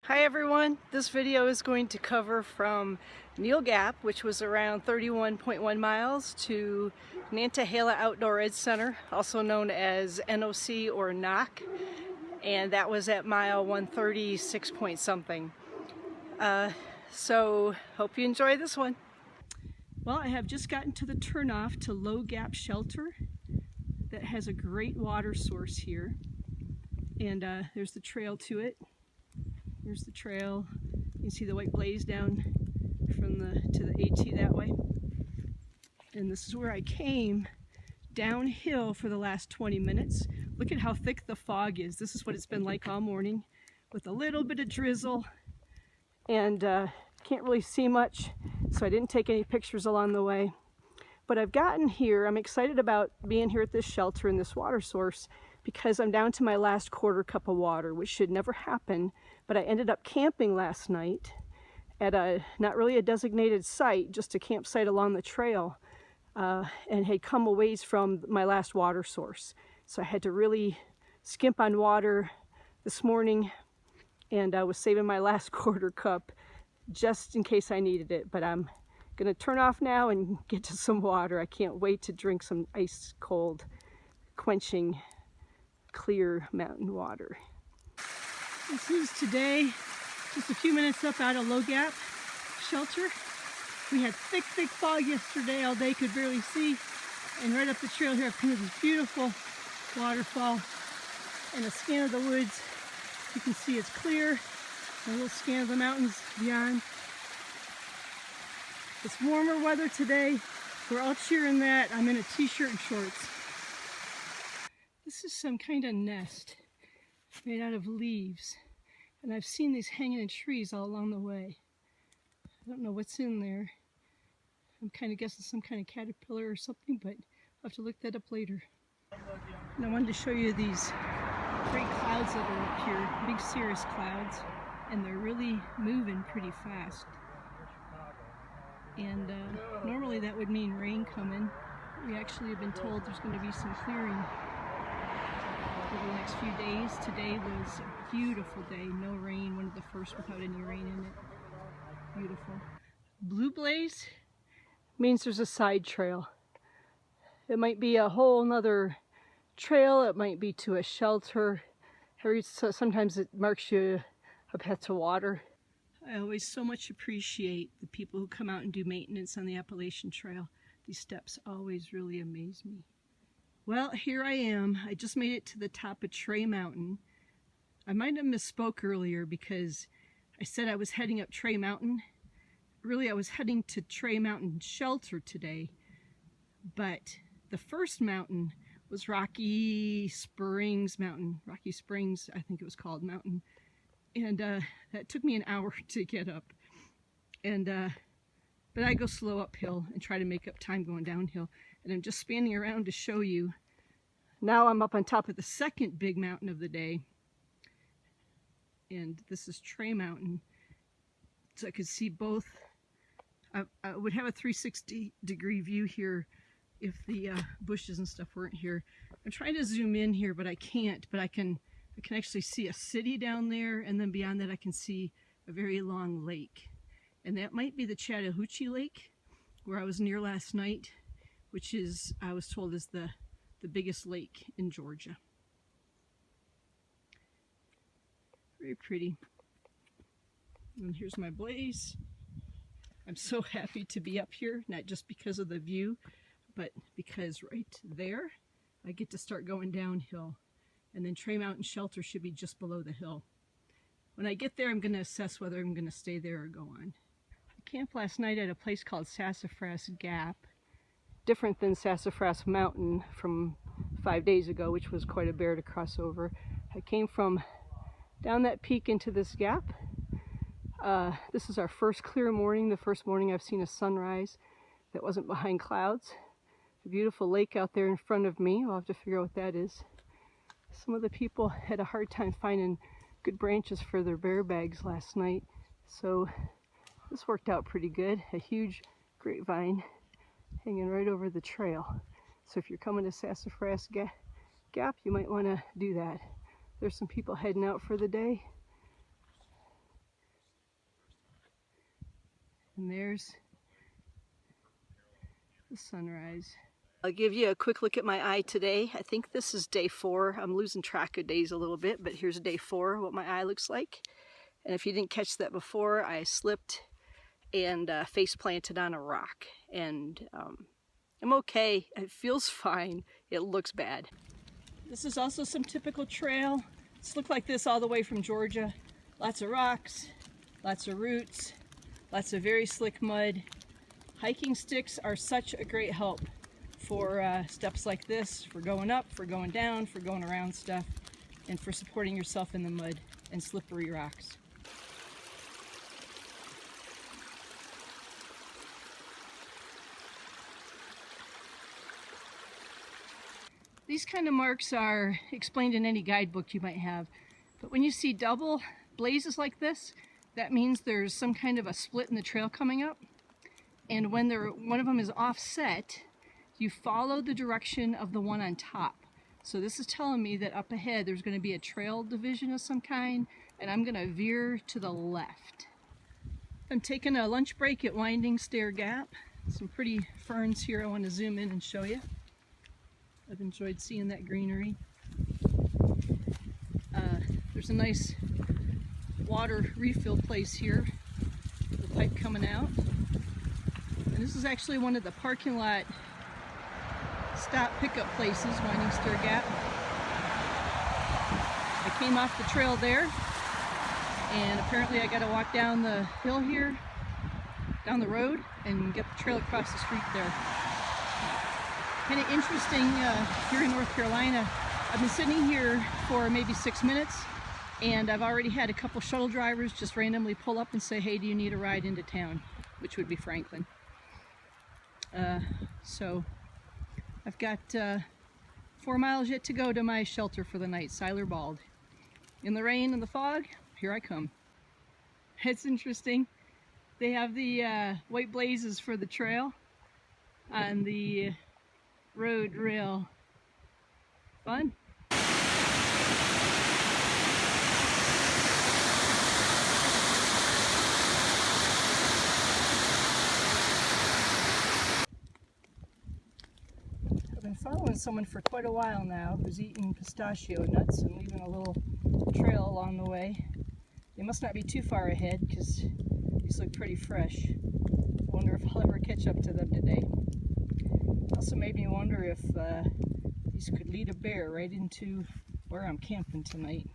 Hi everyone, this video is going to cover from Neel Gap, which was around 31.1 miles, to Nantahala Outdoor Ed Center, also known as NOC or NOC, and that was at mile 136 point something. So hope you enjoy this one. Well, I have just gotten to the turnoff to Low Gap Shelter that has a great water source here, and there's the trail to it. Here's the trail. You can see the white blaze down from to the AT that way. And this is where I came downhill for the last 20 minutes. Look at how thick the fog is. This is what it's been like all morning, with a little bit of drizzle, and can't really see much, so I didn't take any pictures along the way. But I've gotten here. I'm excited about being here at this shelter and this water source because I'm down to my last quarter cup of water, which should never happen. But I ended up camping last night at not really a designated site, just a campsite along the trail, and had come a ways from my last water source. So I had to really skimp on water this morning, and I was saving my last quarter cup just in case I needed it. But I'm gonna turn off now and get to some water. I can't wait to drink some ice cold, quenching, clear mountain water. This is today, just a few minutes up out of Low Gap Shelter. We had thick fog yesterday, all day, could barely see. And right up the trail here, I've come to this beautiful waterfall. And a scan of the woods, you can see it's clear. A little scan of the mountains beyond. It's warmer weather today. We're all cheering that. I'm in a t-shirt and shorts. This is some kind of nest made out of leaves. And I've seen these hanging in trees all along the way. I don't know what's in there. I'm kind of guessing some kind of caterpillar or something, but I'll have to look that up later. And I wanted to show you these great clouds that are up here, big cirrus clouds, and they're really moving pretty fast. And normally that would mean rain coming. We actually have been told there's going to be some clearing over the next few days. Today was a beautiful day, no rain, one of the first without any rain in it. Beautiful. Blue blaze means there's a side trail. It might be a whole nother trail, it might be to a shelter. Sometimes it marks you a path to water. I always so much appreciate the people who come out and do maintenance on the Appalachian Trail. These steps always really amaze me. Well, here I am. I just made it to the top of Tray Mountain. I might have misspoke earlier because I said I was heading up Tray Mountain. Really, I was heading to Tray Mountain Shelter today, but the first mountain was Rocky Springs Mountain. Rocky Springs, I think it was called, mountain. And that took me an hour to get up. And but I go slow uphill and try to make up time going downhill. And I'm just spanning around to show you. Now I'm up on top of the second big mountain of the day. And this is Tray Mountain. So I could see both. I would have a 360-degree view here if the bushes and stuff weren't here. I'm trying to zoom in here, but I can't. But I can actually see a city down there, and then beyond that I can see a very long lake. And that might be the Chattahoochee Lake, where I was near last night, which is, I was told, is the biggest lake in Georgia. Very pretty. And here's my blaze. I'm so happy to be up here, not just because of the view, but because right there, I get to start going downhill. And then Tray Mountain Shelter should be just below the hill. When I get there, I'm going to assess whether I'm going to stay there or go on. I camped last night at a place called Sassafras Gap, different than Sassafras Mountain from 5 days ago, which was quite a bear to cross over. I came from down that peak into this gap. This is our first clear morning, the first morning I've seen a sunrise that wasn't behind clouds. A beautiful lake out there in front of me. I'll have to figure out what that is. Some of the people had a hard time finding good branches for their bear bags last night, so this worked out pretty good. A huge grapevine hanging right over the trail. So if you're coming to Sassafras Gap, you might want to do that. There's some people heading out for the day. And there's the sunrise. I'll give you a quick look at my eye today. I think this is day 4. I'm losing track of days a little bit, but here's day 4, what my eye looks like. And if you didn't catch that before, I slipped and face planted on a rock. And I'm okay. It feels fine. It looks bad. This is also some typical trail. It's looked like this all the way from Georgia. Lots of rocks, lots of roots, lots of very slick mud. Hiking sticks are such a great help for steps like this, for going up, for going down, for going around stuff, and for supporting yourself in the mud and slippery rocks. These kind of marks are explained in any guidebook you might have, but when you see double blazes like this, that means there's some kind of a split in the trail coming up. And when one of them is offset, you follow the direction of the one on top. So this is telling me that up ahead there's going to be a trail division of some kind, and I'm going to veer to the left. I'm taking a lunch break at Winding Stair Gap. Some pretty ferns here I want to zoom in and show you. I've enjoyed seeing that greenery. There's a nice water refill place here, the pipe coming out. And this is actually one of the parking lot stop pickup places, Winding Stair Gap. I came off the trail there, and apparently I got to walk down the hill here, down the road, and get the trail across the street there. Kind of interesting here in North Carolina. I've been sitting here for maybe 6 minutes, and I've already had a couple shuttle drivers just randomly pull up and say, hey, do you need a ride into town? Which would be Franklin. So I've got 4 miles yet to go to my shelter for the night, Seiler Bald. In the rain and the fog, here I come. It's interesting. They have the white blazes for the trail on the road rail. Fun. I've been following someone for quite a while now who's eating pistachio nuts and leaving a little trail along the way. They must not be too far ahead because these look pretty fresh. I wonder if I'll ever catch up to them today. Also made me wonder if these could lead a bear right into where I'm camping tonight.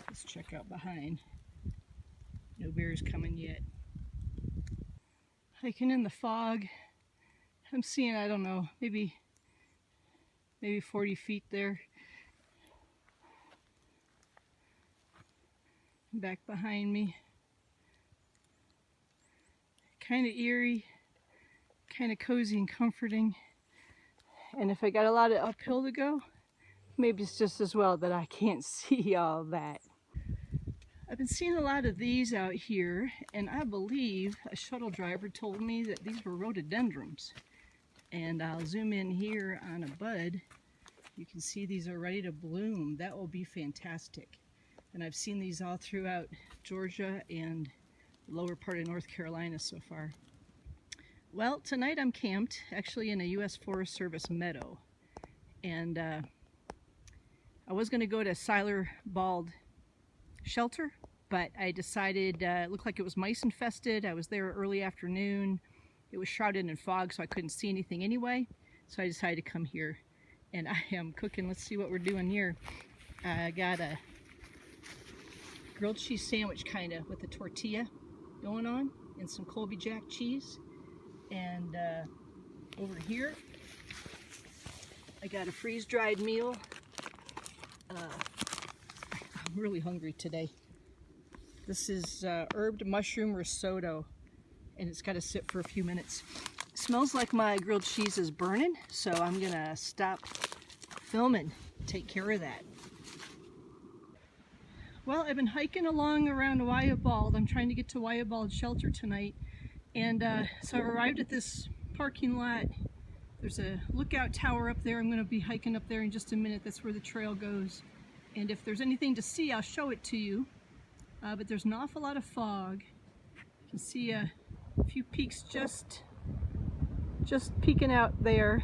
Let's check out behind. No bears coming yet. Hiking in the fog. I'm seeing, I don't know, maybe 40 feet there. Back behind me. Kind of eerie, kind of cozy and comforting. And if I got a lot of uphill to go, maybe it's just as well that I can't see all that. I've been seeing a lot of these out here, and I believe a shuttle driver told me that these were rhododendrons. And I'll zoom in here on a bud. You can see these are ready to bloom. That will be fantastic. And I've seen these all throughout Georgia and the lower part of North Carolina so far. Well, tonight I'm camped actually in a U.S. Forest Service meadow. And I was going to go to Seiler Bald shelter, but I decided it looked like it was mice infested. I was there early afternoon. It was shrouded in fog, so I couldn't see anything anyway. So I decided to come here, and I am cooking. Let's see what we're doing here. I got a grilled cheese sandwich kind of with a tortilla going on and some Colby Jack cheese. And over here, I got a freeze-dried meal. I'm really hungry today. This is herbed mushroom risotto, and it's got to sit for a few minutes. It smells like my grilled cheese is burning, so I'm gonna stop filming, take care of that. Well, I've been hiking along around Wyabald. I'm trying to get to Wyabald shelter tonight, and so I've arrived at this parking lot. There's a lookout tower up there. I'm going to be hiking up there in just a minute. That's where the trail goes, and if there's anything to see, I'll show it to you. But there's an awful lot of fog. You can see A few peaks just peeking out there,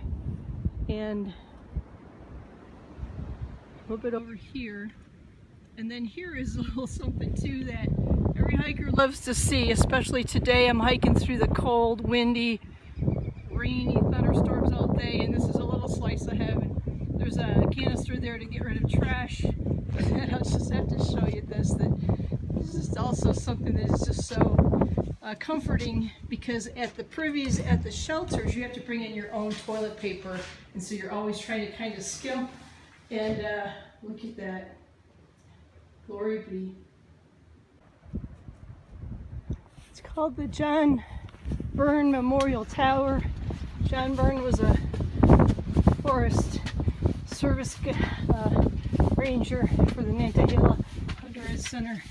and a little bit over here. And then here is a little something too that every hiker loves to see, especially today. I'm hiking through the cold, windy, rainy thunderstorms all day, and this is a little slice of heaven. There's a canister there to get rid of trash. And I'll just have to show you this. That this is also something that is just so comforting, because at the privies, at the shelters, you have to bring in your own toilet paper, and so you're always trying to kind of skimp. And look at that. Glory be. It's called the John Byrne Memorial Tower. John Byrne was a Forest Service ranger for the Nantahala Outdoor Center.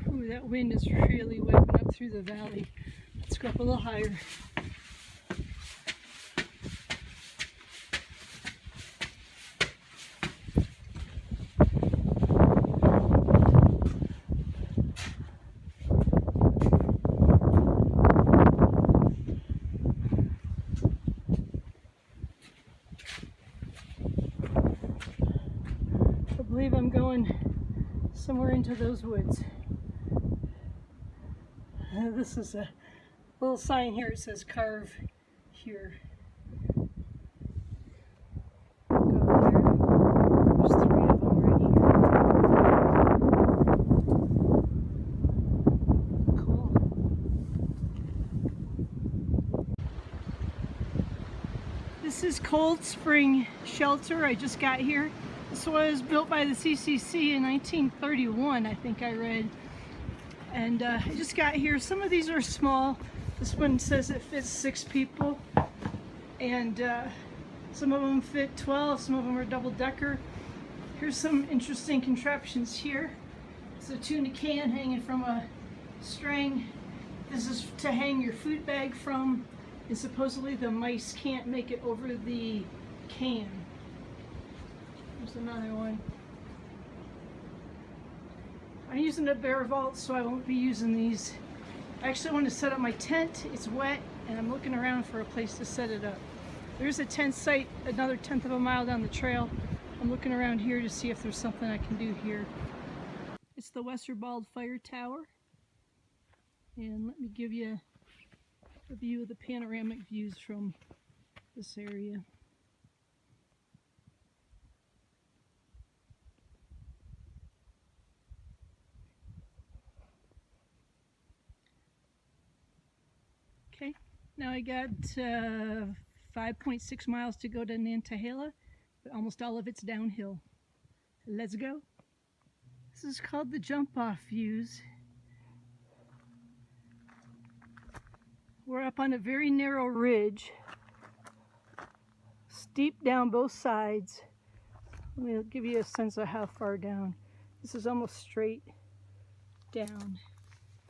Ooh, that wind is really whipping up through the valley. Let's go up a little higher. I believe I'm going somewhere into those woods. This is a little sign here. It says carve here. Go there. There's 3 of them right here. Cool. This is Cold Spring Shelter. I just got here. This was built by the CCC in 1931, I think I read. And I just got here. Some of these are small. This one says it fits 6 people. And some of them fit 12, some of them are double-decker. Here's some interesting contraptions here. It's a tuna can hanging from a string. This is to hang your food bag from. And supposedly the mice can't make it over the can. There's another one. I'm using a bare vault, so I won't be using these. I actually want to set up my tent. It's wet, and I'm looking around for a place to set it up. There's a tent site another 1/10 of a mile down the trail. I'm looking around here to see if there's something I can do here. It's the Westerwald Fire Tower. And let me give you a view of the panoramic views from this area. Okay, now I got 5.6 miles to go to Nantahala, but almost all of it's downhill. Let's go. This is called the Jump Off Views. We're up on a very narrow ridge, steep down both sides. Let me give you a sense of how far down. This is almost straight down.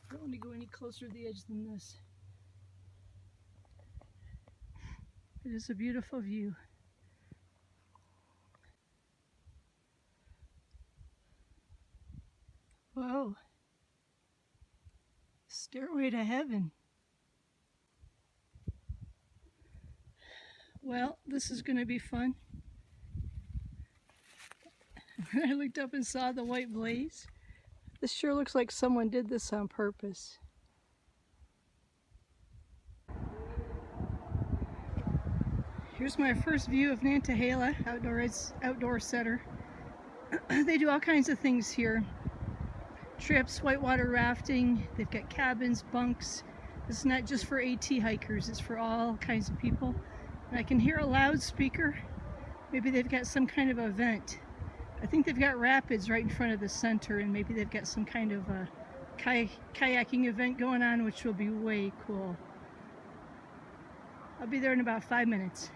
I don't want to go any closer to the edge than this. It is a beautiful view. Whoa. Stairway to heaven. Well, this is going to be fun. I looked up and saw the white blaze. This sure looks like someone did this on purpose. Here's my first view of Nantahala Outdoor Center. They do all kinds of things here. Trips, whitewater rafting, they've got cabins, bunks. It's not just for AT hikers, it's for all kinds of people. And I can hear a loudspeaker. Maybe they've got some kind of event. I think they've got rapids right in front of the center, and maybe they've got some kind of a kayaking event going on, which will be way cool. I'll be there in about 5 minutes.